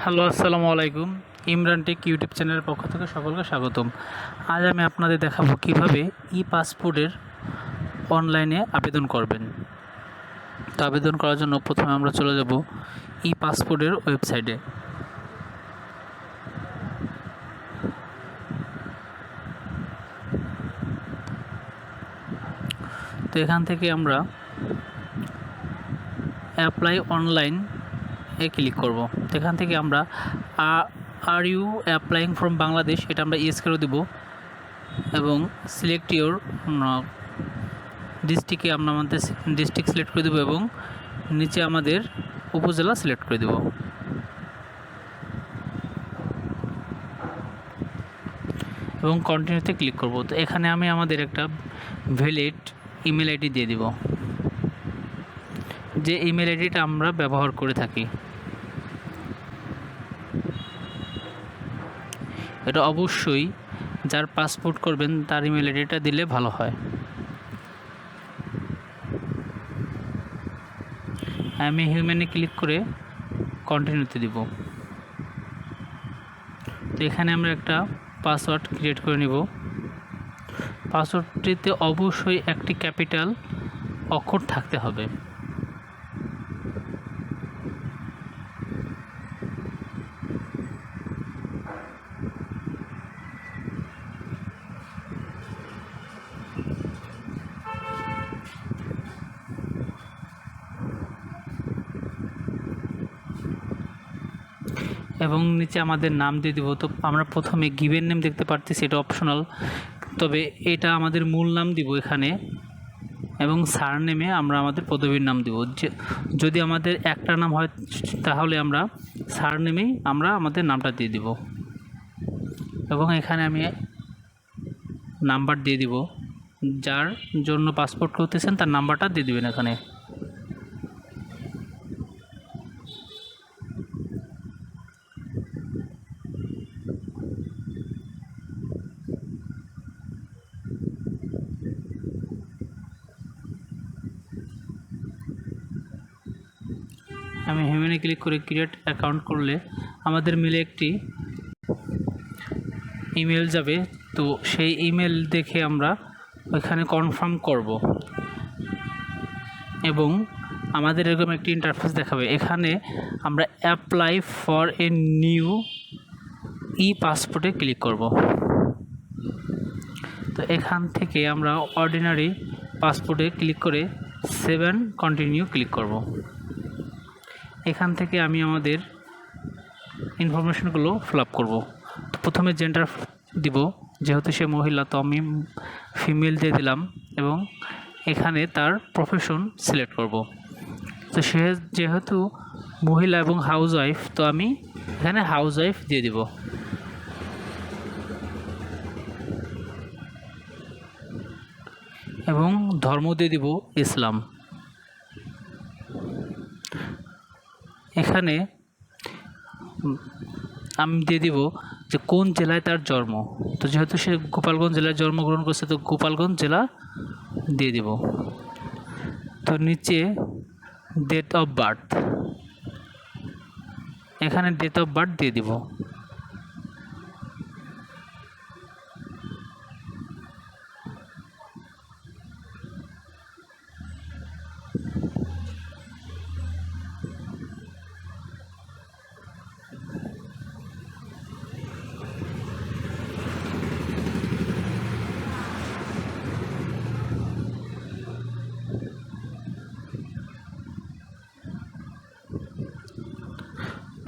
Hello, আসসালামু আলাইকুম। Imran take YouTube চ্যানেলের পক্ষ থেকে সকলকে স্বাগতম। আজ আমি আপনাদের দেখাবো কিভাবে পাসপোর্টের অনলাইনে আবেদন করবেন। তো আবেদন করার জন্য প্রথমে আমরা চলে যাব পাসপোর্টের ওয়েবসাইটে। তো এখান থেকে আমরা অ্যাপ্লাই অনলাইন ক্লিক করব। তো এখান থেকে আমরা are you applying from Bangladesh, এটা আমরা ইয়েস করে দেব এবং সিলেক্ট ইউর ডিস্ট্রিক্টে আমরা আমাদের ডিস্ট্রিক্ট সিলেক্ট করে দেবো এবং নিচে আমাদের উপজেলা সিলেক্ট করে দেব এবং কন্টিনিউতে ক্লিক করব। তো এখানে আমি আমাদের একটা ভ্যালিড ইমেল আইডি দিয়ে দিব, যে ইমেল আইডিটা আমরা ব্যবহার করে থাকি। এটা অবশ্যই যার পাসপোর্ট করবেন তার ইমেল আইডিটা দিলে ভালো হয়। আমি হিউম্যানে ক্লিক করে কন্টিনিউতে দিব। তো এখানে আমরা একটা পাসওয়ার্ড ক্রিয়েট করে নিব। পাসওয়ার্ডটিতে অবশ্যই একটি ক্যাপিটাল অক্ষর থাকতে হবে। এবং নিচে আমাদের নাম দিয়ে দেবো। তো আমরা প্রথমে গিভেন নেম দেখতে পারতেছি, এটা অপশনাল, তবে এটা আমাদের মূল নাম দিব এখানে, এবং সার নেমে আমরা আমাদের পদবীর নাম দিব। যদি আমাদের একটা নাম হয় তাহলে আমরা সার নেমেই আমরা আমাদের নামটা দিয়ে দিব। এবং এখানে আমি নাম্বার দিয়ে দিব, যার জন্য পাসপোর্ট করতেছেন তার নাম্বারটা দিয়ে দিবেন এখানে। আমি হিউম্যানে ক্লিক করে ক্রিয়েট অ্যাকাউন্ট করলে আমাদের মেলে একটি ইমেল যাবে। তো সেই ইমেল দেখে আমরা ওইখানে কনফার্ম করব এবং আমাদের এরকম একটি ইন্টারফেস দেখাবে। এখানে আমরা অ্যাপ্লাই ফর এ নিউ পাসপোর্টে ক্লিক করব। তো এখান থেকে আমরা অর্ডিনারি পাসপোর্টে ক্লিক করে 7 কন্টিনিউ ক্লিক করব। এখান থেকে আমি আমাদের ইনফরমেশনগুলো ফিল আপ করবো। তো প্রথমে জেন্ডার দিব, যেহেতু সে মহিলা তো আমি ফিমেল দিয়ে দিলাম এবং এখানে তার প্রফেশন সিলেক্ট করব। তো সে যেহেতু মহিলা এবং হাউস ওয়াইফ, তো আমি এখানে হাউস ওয়াইফ দিয়ে দিব। এবং ধর্ম দিয়ে দিব ইসলাম। এখানে আমি দিয়ে দিব যে কোন জেলায় তার জন্ম। তো যেহেতু সে গোপালগঞ্জ জেলায় জন্মগ্রহণ করছে, তো গোপালগঞ্জ জেলা দিয়ে দিব। তো নিচে ডেট অফ বার্থ, এখানে ডেট অফ বার্থ দিয়ে দিব।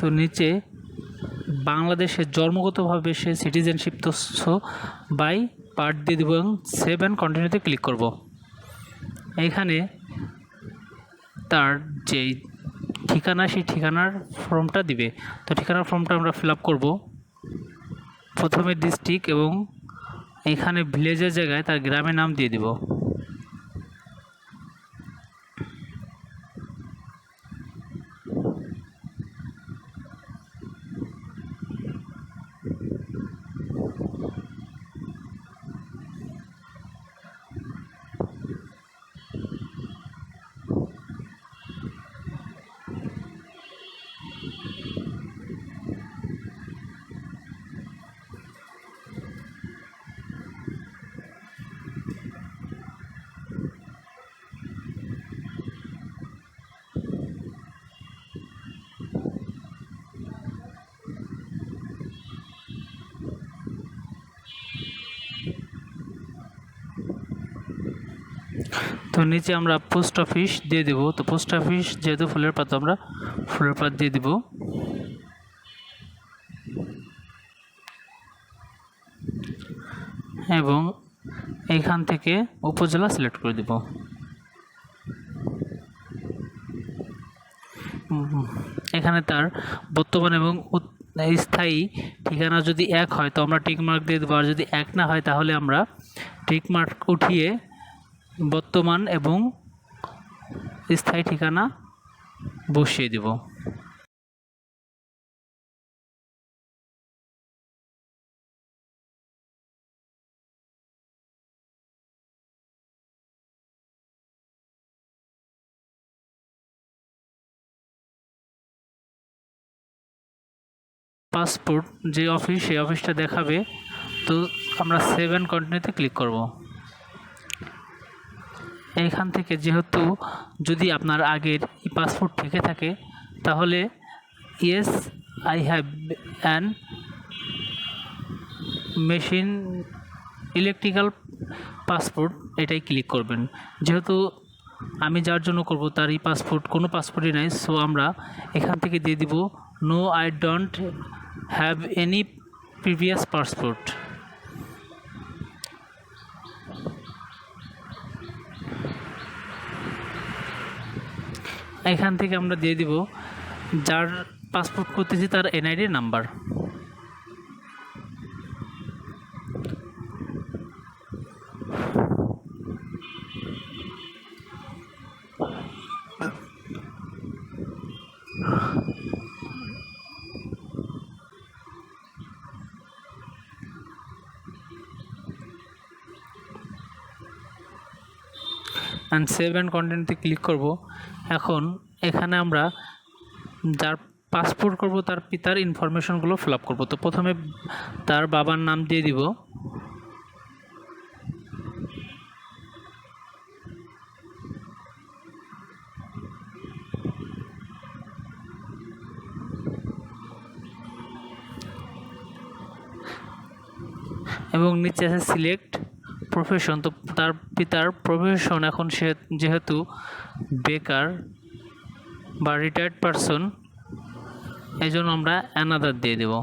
তো নিচে বাংলাদেশের জন্মগতভাবে সে সিটিজেনশিপ তথ্য বাই পার্ট দিয়ে দেবো এবং সেভ অ্যান্ড কন্টিনিউতে ক্লিক করব। এইখানে তার যেই ঠিকানা, সেই ঠিকানার ফর্মটা দিবে। তো ঠিকানার ফর্মটা আমরা ফিল আপ করবো। প্রথমে ডিস্ট্রিক্ট এবং এইখানে ভিলেজের জায়গায় তার গ্রামের নাম দিয়ে দিব। তো নিচে আমরা পোস্ট অফিস দিয়ে দেব। তো পোস্ট অফিস যেহেতু ফুলের পাতা, আমরা ফুলের পাত দিয়ে দেব। এবং এইখান থেকে উপজেলা সিলেক্ট করে দেব। এখানে তার বর্তমান এবং স্থায়ী ঠিকানা যদি এক হয় তো আমরা টিক মার্ক দিয়ে দেবো, আর যদি এক না হয় তাহলে আমরা টিক মার্ক উঠিয়ে বর্তমান এবং স্থায়ী ঠিকানা বসিয়ে দেব। পাসপোর্ট যে অফিস, সেই অফিসটা দেখাবে। তো আমরা সেভ অ্যান্ড কন্টিনিউতে ক্লিক করব। এইখান থেকে যেহেতু যদি আপনার আগের পাসপোর্ট থেকে থাকে তাহলে yes I have an machine electrical passport, এটাই ক্লিক করবেন। যেহেতু আমি যার জন্য করব তার এই পাসপোর্ট, কোনো পাসপোর্টই নাই, সো আমরা এখান থেকে দিয়ে দিব no I don't have any previous passport. এখান থেকে আমরা দিয়ে দিব যার পাসপোর্ট করতেছি তার NID number. And save and কন্টিনিউতে ক্লিক করব। এখন এখানে আমরা যার পাসপোর্ট করব তার পিতার ইনফরমেশনগুলো ফিল আপ করবো। তো প্রথমে তার বাবার নাম দিয়ে দিব, এবং নিচে আছে সিলেক্ট প্রফেশন। তো তার পিতার প্রফেশন, এখন সে যেহেতু বেকার বা রিটায়ার্ড পারসন, এই জন্য আমরা অ্যানাদার দিয়ে দেব।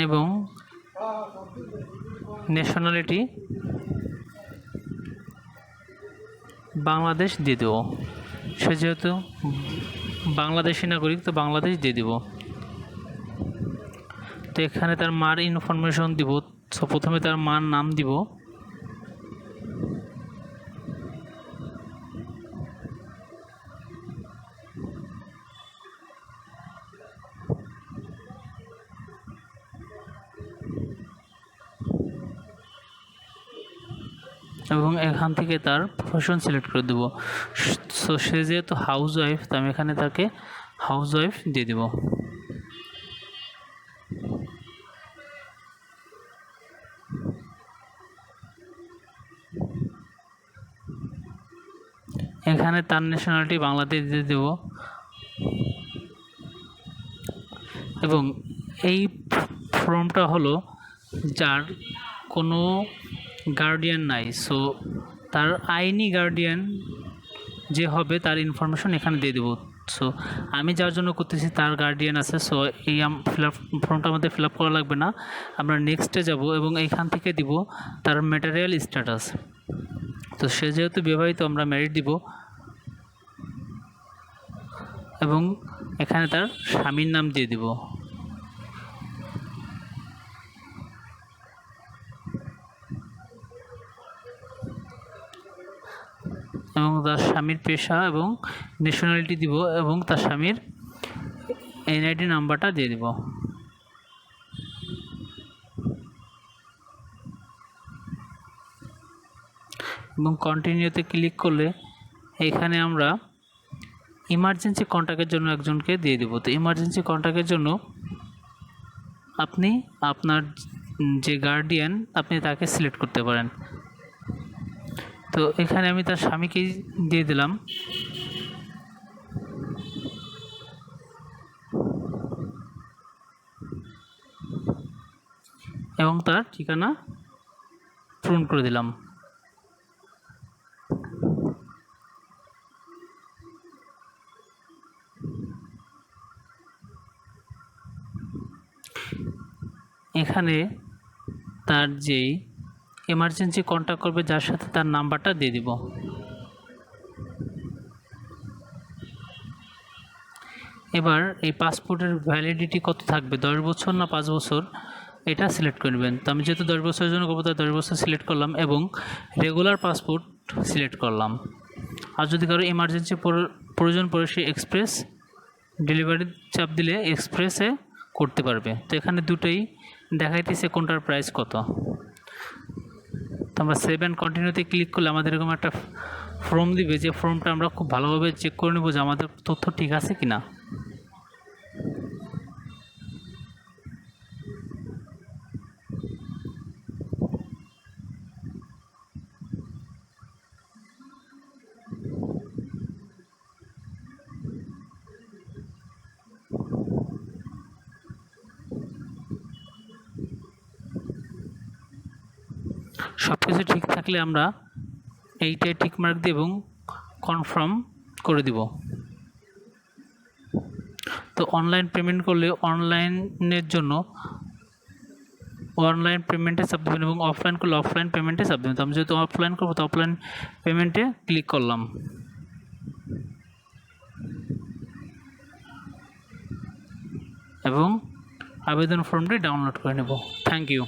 এবং ন্যাশনালিটি বাংলাদেশ দিয়ে দেব। সে যেহেতু বাংলাদেশি নাগরিক, তো বাংলাদেশ দিয়ে দেব। তো এখানে তার মার ইনফরমেশন দিব। সো প্রথমে তার মার নাম দিব, এবং এখান থেকে তার প্রফেশন সিলেক্ট করে দেবো। সো সে যেহেতু হাউস ওয়াইফ, তো আমি এখানে তাকে হাউস ওয়াইফ দিয়ে দেব। এখানে তার ন্যাশনালিটি বাংলাদেশ দিয়ে দেব। এবং এই ফর্মটা হলো যার কোনো গার্ডিয়ান নাই, সো তার আইনি গার্ডিয়ান যে হবে তার ইনফরমেশন এখানে দিয়ে দেবো। সো আমি যার জন্য করতেছি তার গার্ডিয়ান আছে, সো এই ফর্মটা আমাদের ফিল আপ করা লাগবে না। আমরা নেক্সটে যাব এবং এইখান থেকে দিব তার ম্যাটেরিয়াল স্ট্যাটাস। তো সে যেহেতু বিবাহিত, আমরা ম্যারিড দিব। এবং এখানে তার স্বামীর নাম দিয়ে দিব। এবং তার স্বামীর পেশা এবং ন্যাশনালিটি দিব, এবং তার স্বামীর এনআইডি নাম্বারটা দিয়ে দিব। এবং কন্টিনিউতে ক্লিক করলে এখানে আমরা ইমার্জেন্সি কন্ট্যাক্টের জন্য একজনকে দিয়ে দেব। তো ইমার্জেন্সি কন্ট্যাক্টের জন্য আপনি আপনার যে গার্ডিয়ান আপনি তাকে সিলেক্ট করতে পারেন। তো এখানে আমি তার স্বামীকেই দিয়ে দিলাম। এবং তার ঠিকানা পূরণ করে দিলাম। এখানে তার যেই এমার্জেন্সি কন্ট্যাক্ট করবে যার সাথে তার নাম্বারটা দিয়ে দিব। এবার এই পাসপোর্টের ভ্যালিডিটি কত থাকবে, 10 বছর না 5 বছর, এটা সিলেক্ট করবেন। তো আমি যেহেতু 10 বছরের জন্য করবো, তাই 10 বছর সিলেক্ট করলাম এবং রেগুলার পাসপোর্ট সিলেক্ট করলাম। আর যদি কারো এমার্জেন্সি প্রয়োজন পড়ে, সে এক্সপ্রেস ডেলিভারি চাপ দিলে এক্সপ্রেসে করতে পারবে। তো এখানে দুটোই দেখাইতেছে কোনটার প্রাইস কত। তো আমরা সেভ অ্যান্ড কন্টিনিউতে ক্লিক করলে আমাদের এরকম একটা ফর্ম দিবে, যে ফর্মটা আমরা খুব ভালোভাবে চেক করে নেব যে আমাদের তথ্য ঠিক আছে কি না। সব কিছু ঠিক থাকলে আমরা এইটাই টিকমার্ক দিই এবং কনফার্ম করে দিব। তো অনলাইন পেমেন্ট করলে অনলাইনের জন্য অনলাইন পেমেন্টে চাপ দেবেন এবং অফলাইন করলে অফলাইন পেমেন্টে চাপ দেবেন। তো আমি যেহেতু অফলাইন করবো, তো অফলাইন পেমেন্টে ক্লিক করলাম এবং আবেদন ফর্মটি ডাউনলোড করে নেব। Thank you.